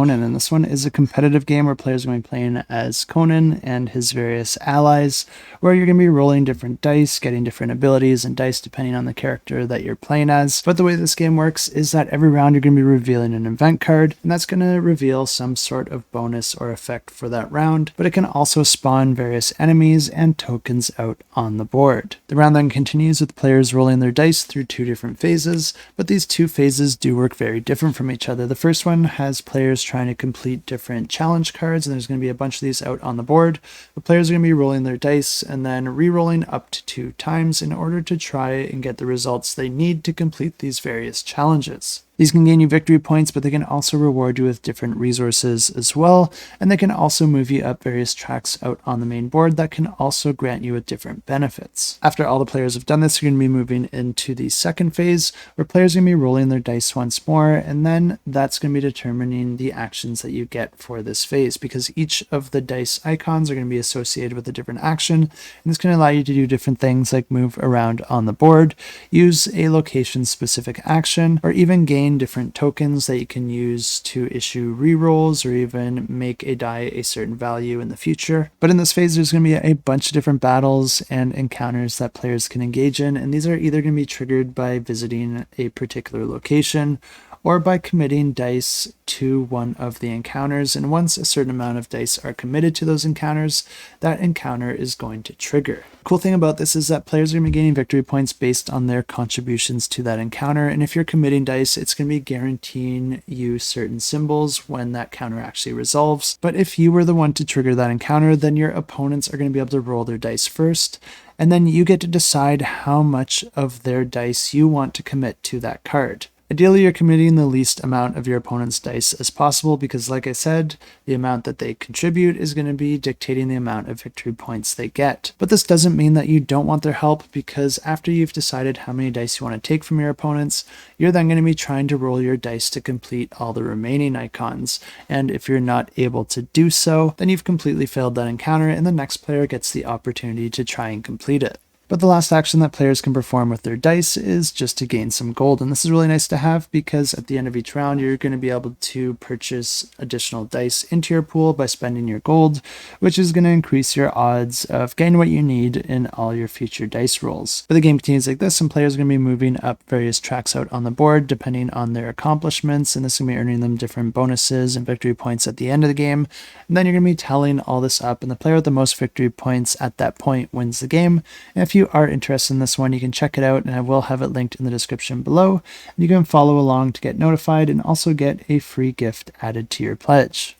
Conan, and this one is a competitive game where players are going to be playing as Conan and his various allies, where you're going to be rolling different dice, getting different abilities and dice depending on the character that you're playing as. But the way this game works is that every round you're going to be revealing an event card, and that's going to reveal some sort of bonus or effect for that round, but it can also spawn various enemies and tokens out on the board. The round then continues with players rolling their dice through two different phases, but these two phases do work very different from each other. The first one has players trying to complete different challenge cards, and there's going to be a bunch of these out on the board. The players are going to be rolling their dice and then re-rolling up to 2 times in order to try and get the results they need to complete these various challenges. These can gain you victory points, but they can also reward you with different resources as well, and they can also move you up various tracks out on the main board that can also grant you with different benefits. After all the players have done this, you're going to be moving into the second phase, where players are going to be rolling their dice once more, and then that's going to be determining the actions that you get for this phase, because each of the dice icons are going to be associated with a different action, and it's going to allow you to do different things like move around on the board, use a location-specific action, or even gain different tokens that you can use to issue rerolls or even make a die a certain value in the future. But in this phase, there's going to be a bunch of different battles and encounters that players can engage in, and these are either going to be triggered by visiting a particular location or by committing dice to one of the encounters, and once a certain amount of dice are committed to those encounters, that encounter is going to trigger. The cool thing about this is that players are going to be gaining victory points based on their contributions to that encounter, and if you're committing dice, it's going to be guaranteeing you certain symbols when that counter actually resolves. But if you were the one to trigger that encounter, then your opponents are going to be able to roll their dice first, and then you get to decide how much of their dice you want to commit to that card. Ideally, you're committing the least amount of your opponent's dice as possible because, like I said, the amount that they contribute is going to be dictating the amount of victory points they get. But this doesn't mean that you don't want their help, because after you've decided how many dice you want to take from your opponents, you're then going to be trying to roll your dice to complete all the remaining icons. And if you're not able to do so, then you've completely failed that encounter, and the next player gets the opportunity to try and complete it. But the last action that players can perform with their dice is just to gain some gold, and this is really nice to have because at the end of each round you're going to be able to purchase additional dice into your pool by spending your gold, which is going to increase your odds of getting what you need in all your future dice rolls. But the game continues like this, and players are going to be moving up various tracks out on the board depending on their accomplishments, and this is going to be earning them different bonuses and victory points at the end of the game. And then you're going to be tallying all this up, and the player with the most victory points at that point wins the game. And if you are interested in this one, you can check it out, and I will have it linked in the description below. You can follow along to get notified and also get a free gift added to your pledge.